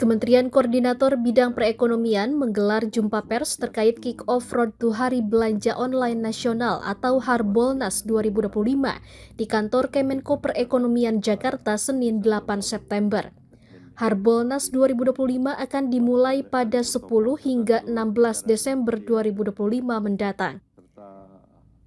Kementerian Koordinator Bidang Perekonomian menggelar jumpa pers terkait kick-off Road to Hari Belanja Online Nasional atau Harbolnas 2025 di kantor Kemenko Perekonomian Jakarta Senin 8 September. Harbolnas 2025 akan dimulai pada 10 hingga 16 Desember 2025 mendatang.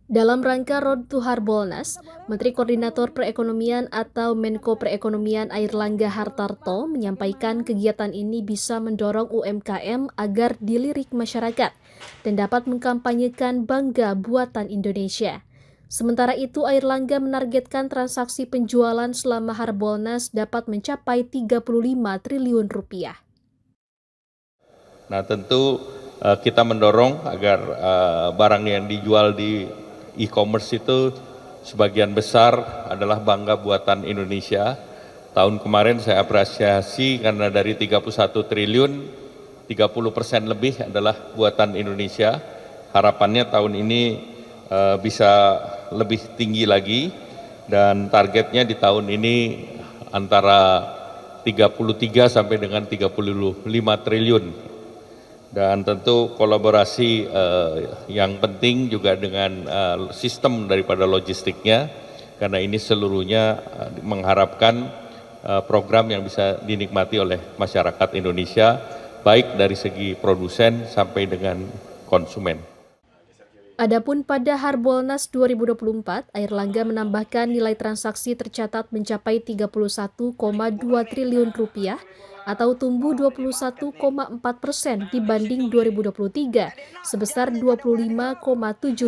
Dalam rangka Road to Harbolnas, Menteri Koordinator Perekonomian atau Menko Perekonomian Airlangga Hartarto menyampaikan kegiatan ini bisa mendorong UMKM agar dilirik masyarakat dan dapat mengkampanyekan bangga buatan Indonesia. Sementara itu, Airlangga menargetkan transaksi penjualan selama Harbolnas dapat mencapai 35 triliun rupiah. Nah, tentu kita mendorong agar barang yang dijual di e-commerce itu sebagian besar adalah bangga buatan Indonesia. Tahun kemarin saya apresiasi karena dari 31 triliun, 30% lebih adalah buatan Indonesia. Harapannya tahun ini bisa lebih tinggi lagi dan targetnya di tahun ini antara 33 sampai dengan 35 triliun. Dan tentu kolaborasi yang penting juga dengan sistem daripada logistiknya, karena ini seluruhnya mengharapkan program yang bisa dinikmati oleh masyarakat Indonesia, baik dari segi produsen sampai dengan konsumen. Adapun pada Harbolnas 2024, Airlangga menambahkan nilai transaksi tercatat mencapai 31,2 triliun rupiah atau tumbuh 21,4% dibanding 2023 sebesar 25,7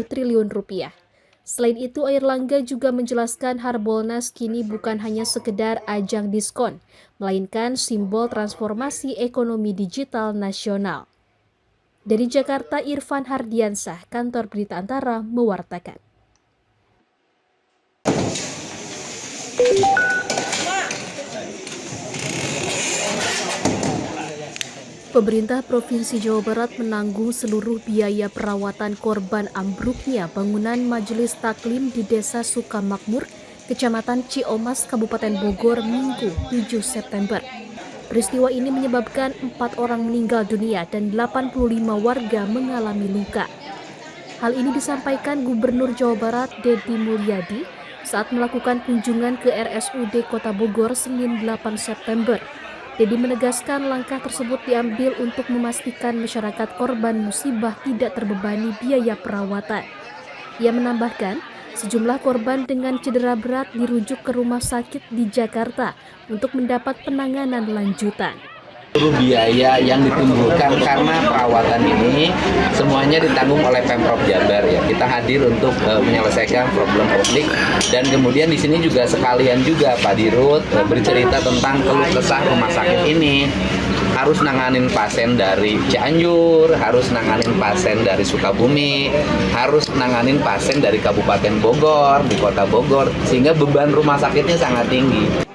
triliun rupiah. Selain itu, Airlangga juga menjelaskan Harbolnas kini bukan hanya sekedar ajang diskon, melainkan simbol transformasi ekonomi digital nasional. Dari Jakarta, Irfan Hardiansah, Kantor Berita Antara, mewartakan. Pemerintah Provinsi Jawa Barat menanggung seluruh biaya perawatan korban ambruknya bangunan Majelis Taklim di Desa Sukamakmur, Kecamatan Ciomas, Kabupaten Bogor, Minggu 7 September. Peristiwa ini menyebabkan 4 orang meninggal dunia dan 85 warga mengalami luka. Hal ini disampaikan Gubernur Jawa Barat Deddy Mulyadi saat melakukan kunjungan ke RSUD Kota Bogor Senin 8 September. Deddy menegaskan langkah tersebut diambil untuk memastikan masyarakat korban musibah tidak terbebani biaya perawatan. Ia menambahkan, sejumlah korban dengan cedera berat dirujuk ke rumah sakit di Jakarta untuk mendapat penanganan lanjutan. Seluruh biaya yang ditimbulkan karena perawatan ini semuanya ditanggung oleh Pemprov Jabar ya. Kita hadir untuk menyelesaikan problem publik dan kemudian di sini juga sekalian juga Pak Dirut bercerita tentang keluh kesah rumah sakit ini. Harus nanganin pasien dari Cianjur, harus nanganin pasien dari Sukabumi, harus nanganin pasien dari Kabupaten Bogor, di Kota Bogor, sehingga beban rumah sakitnya sangat tinggi.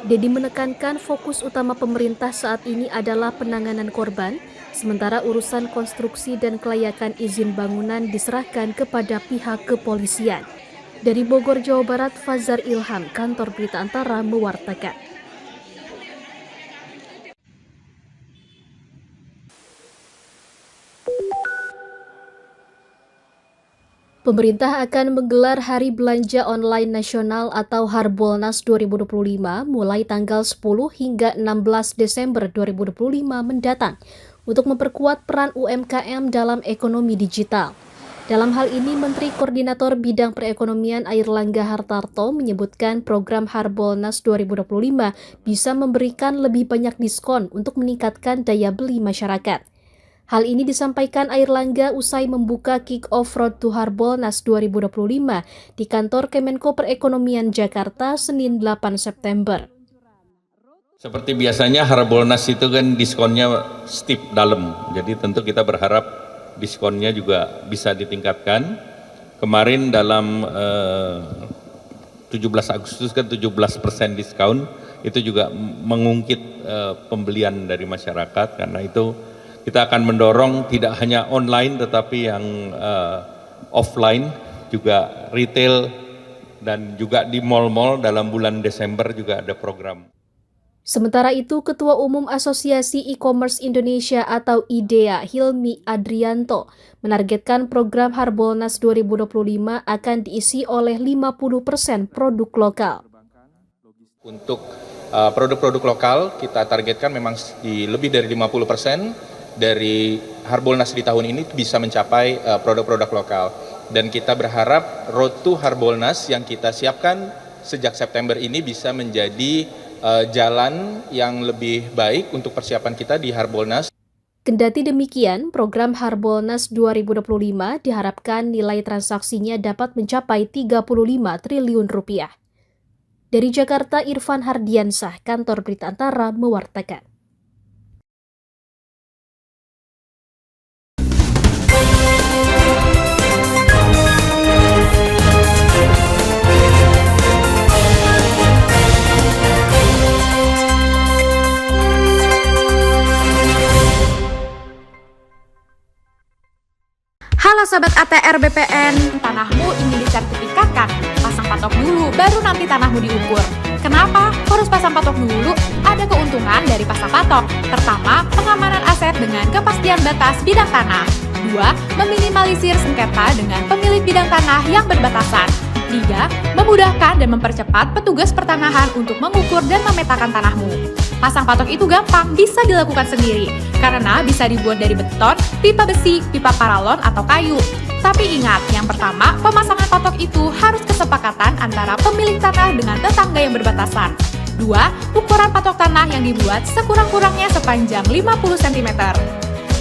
Deddy menekankan fokus utama pemerintah saat ini adalah penanganan korban, sementara urusan konstruksi dan kelayakan izin bangunan diserahkan kepada pihak kepolisian. Dari Bogor, Jawa Barat, Fazar Ilham, Kantor Berita Antara, mewartakan. Pemerintah akan menggelar Hari Belanja Online Nasional atau Harbolnas 2025 mulai tanggal 10 hingga 16 Desember 2025 mendatang untuk memperkuat peran UMKM dalam ekonomi digital. Dalam hal ini, Menteri Koordinator Bidang Perekonomian Airlangga Hartarto menyebutkan program Harbolnas 2025 bisa memberikan lebih banyak diskon untuk meningkatkan daya beli masyarakat. Hal ini disampaikan Airlangga usai membuka kick-off Road to Harbolnas 2025 di kantor Kemenko Perekonomian Jakarta Senin 8 September. Seperti biasanya Harbolnas itu kan diskonnya steep dalam, jadi tentu kita berharap diskonnya juga bisa ditingkatkan. Kemarin dalam 17 Agustus kan 17% diskon, itu juga mengungkit pembelian dari masyarakat, karena itu kita akan mendorong tidak hanya online tetapi yang offline juga retail dan juga di mal-mal dalam bulan Desember juga ada program. Sementara itu, Ketua Umum Asosiasi E-Commerce Indonesia atau IDEA, Hilmi Adrianto, menargetkan program Harbolnas 2025 akan diisi oleh 50% produk lokal. Untuk produk-produk lokal kita targetkan memang di lebih dari 50% dari Harbolnas di tahun ini bisa mencapai produk-produk lokal. Dan kita berharap Road to Harbolnas yang kita siapkan sejak September ini bisa menjadi jalan yang lebih baik untuk persiapan kita di Harbolnas. Kendati demikian, program Harbolnas 2025 diharapkan nilai transaksinya dapat mencapai 35 triliun rupiah. Dari Jakarta, Irfan Hardiansah, Kantor Berita Antara, mewartakan. Halo Sobat ATR BPN, tanahmu ingin disertifikatkan? Pasang patok dulu, baru nanti tanahmu diukur. Kenapa harus pasang patok dulu? Ada keuntungan dari pasang patok. Pertama, pengamanan aset dengan kepastian batas bidang tanah. 2. Meminimalisir sengketa dengan pemilik bidang tanah yang berbatasan. 3. Memudahkan dan mempercepat petugas pertanahan untuk mengukur dan memetakan tanahmu. Pasang patok itu gampang, bisa dilakukan sendiri, karena bisa dibuat dari beton, pipa besi, pipa paralon, atau kayu. Tapi ingat, yang pertama, pemasangan patok itu harus kesepakatan antara pemilik tanah dengan tetangga yang berbatasan. 2. Ukuran patok tanah yang dibuat sekurang-kurangnya sepanjang 50 cm.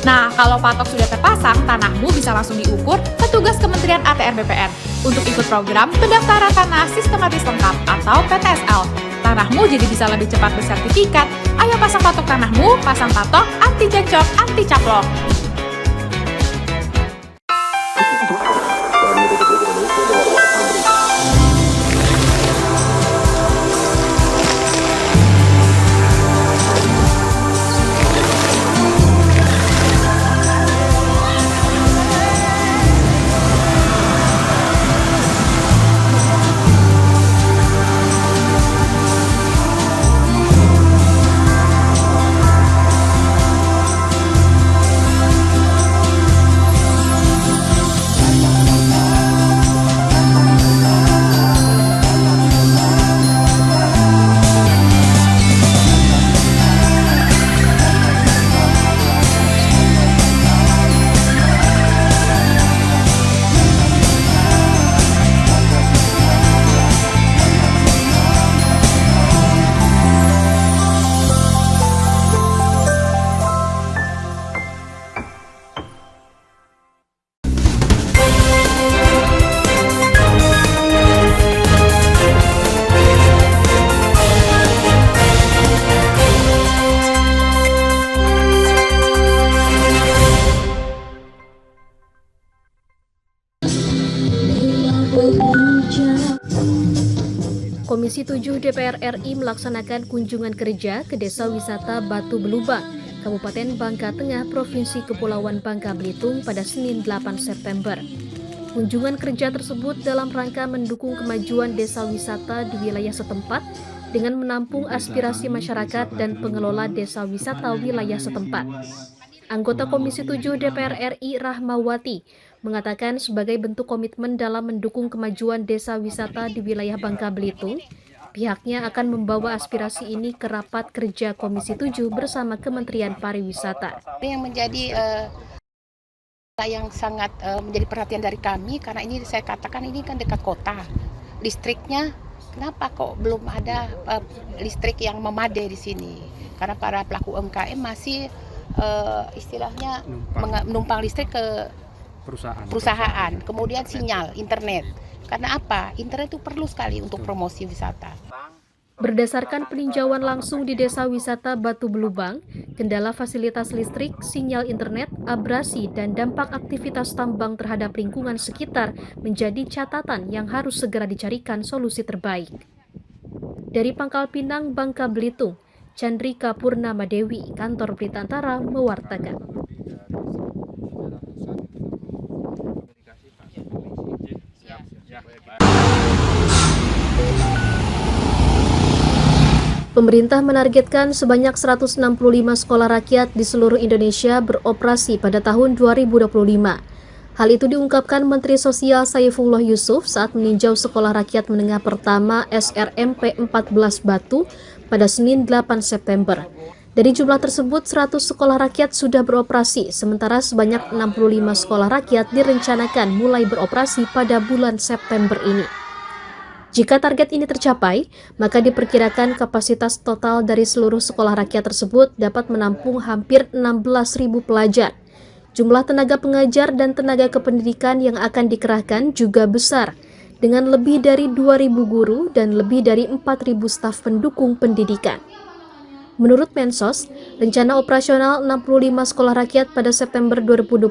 Nah, kalau patok sudah terpasang, tanahmu bisa langsung diukur petugas Kementerian ATR BPN untuk ikut program pendaftaran tanah sistematis lengkap atau PTSL. Tanahmu jadi bisa lebih cepat bersertifikat. Ayo pasang patok tanahmu, pasang patok anti cekcok, anti caplok. Komisi 7 DPR RI melaksanakan kunjungan kerja ke Desa Wisata Batu Belubang, Kabupaten Bangka Tengah, Provinsi Kepulauan Bangka Belitung pada Senin 8 September. Kunjungan kerja tersebut dalam rangka mendukung kemajuan desa wisata di wilayah setempat dengan menampung aspirasi masyarakat dan pengelola desa wisata wilayah setempat. Anggota Komisi 7 DPR RI Rahmawati mengatakan sebagai bentuk komitmen dalam mendukung kemajuan desa wisata di wilayah Bangka Belitung, pihaknya akan membawa aspirasi ini ke rapat kerja Komisi 7 bersama Kementerian Pariwisata. Ini yang menjadi yang sangat menjadi perhatian dari kami, karena ini saya katakan ini kan dekat kota. Listriknya, kenapa kok belum ada listrik yang memadai di sini? Karena para pelaku UMKM masih istilahnya menumpang listrik ke perusahaan, kemudian sinyal internet. Karena apa? Internet itu perlu sekali untuk promosi wisata. Berdasarkan peninjauan langsung di Desa Wisata Batu Belubang, kendala fasilitas listrik, sinyal internet, abrasi, dan dampak aktivitas tambang terhadap lingkungan sekitar menjadi catatan yang harus segera dicarikan solusi terbaik. Dari Pangkal Pinang, Bangka Belitung, Chandrika Purnama Dewi, Kantor Berita Antara, mewartakan. Pemerintah menargetkan sebanyak 165 sekolah rakyat di seluruh Indonesia beroperasi pada tahun 2025. Hal itu diungkapkan Menteri Sosial Saifullah Yusuf saat meninjau Sekolah Rakyat Menengah Pertama SRMP 14 Batu pada Senin 8 September. Dari jumlah tersebut, 100 sekolah rakyat sudah beroperasi, sementara sebanyak 65 sekolah rakyat direncanakan mulai beroperasi pada bulan September ini. Jika target ini tercapai, maka diperkirakan kapasitas total dari seluruh sekolah rakyat tersebut dapat menampung hampir 16.000 pelajar. Jumlah tenaga pengajar dan tenaga kependidikan yang akan dikerahkan juga besar, dengan lebih dari 2.000 guru dan lebih dari 4.000 staf pendukung pendidikan. Menurut Mensos, rencana operasional 65 sekolah rakyat pada September 2025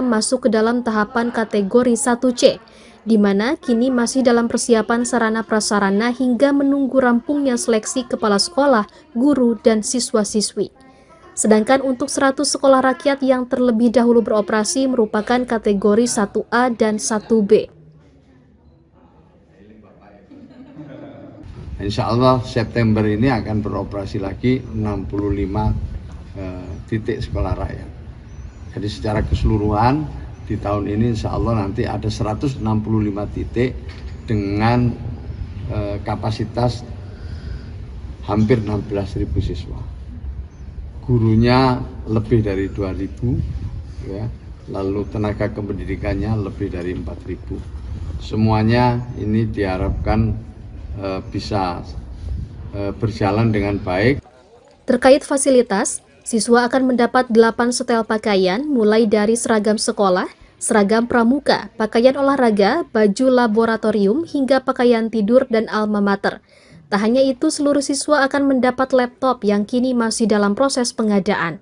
masuk ke dalam tahapan kategori 1C, di mana kini masih dalam persiapan sarana prasarana hingga menunggu rampungnya seleksi kepala sekolah, guru, dan siswa-siswi. Sedangkan untuk 100 sekolah rakyat yang terlebih dahulu beroperasi merupakan kategori 1A dan 1B. Insya Allah September ini akan beroperasi lagi 65 titik sekolah rakyat. Jadi secara keseluruhan di tahun ini insya Allah nanti ada 165 titik dengan kapasitas hampir 16.000 siswa. Gurunya lebih dari 2.000, ya. Lalu tenaga kependidikannya lebih dari 4.000. Semuanya ini diharapkan bisa berjalan dengan baik. Terkait fasilitas, siswa akan mendapat 8 setel pakaian mulai dari seragam sekolah, seragam pramuka, pakaian olahraga, baju laboratorium, hingga pakaian tidur dan alma mater. Tak hanya itu, seluruh siswa akan mendapat laptop yang kini masih dalam proses pengadaan.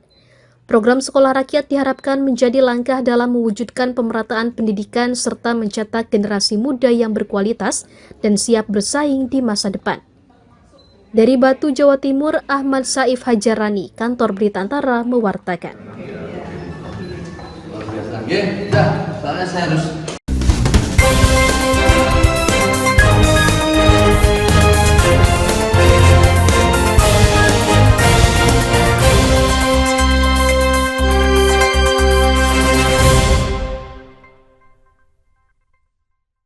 Program Sekolah Rakyat diharapkan menjadi langkah dalam mewujudkan pemerataan pendidikan serta mencetak generasi muda yang berkualitas dan siap bersaing di masa depan. Dari Batu, Jawa Timur, Ahmad Saif Hajarani, Kantor Berita Antara, mewartakan. Luar biasa. Soalnya saya harus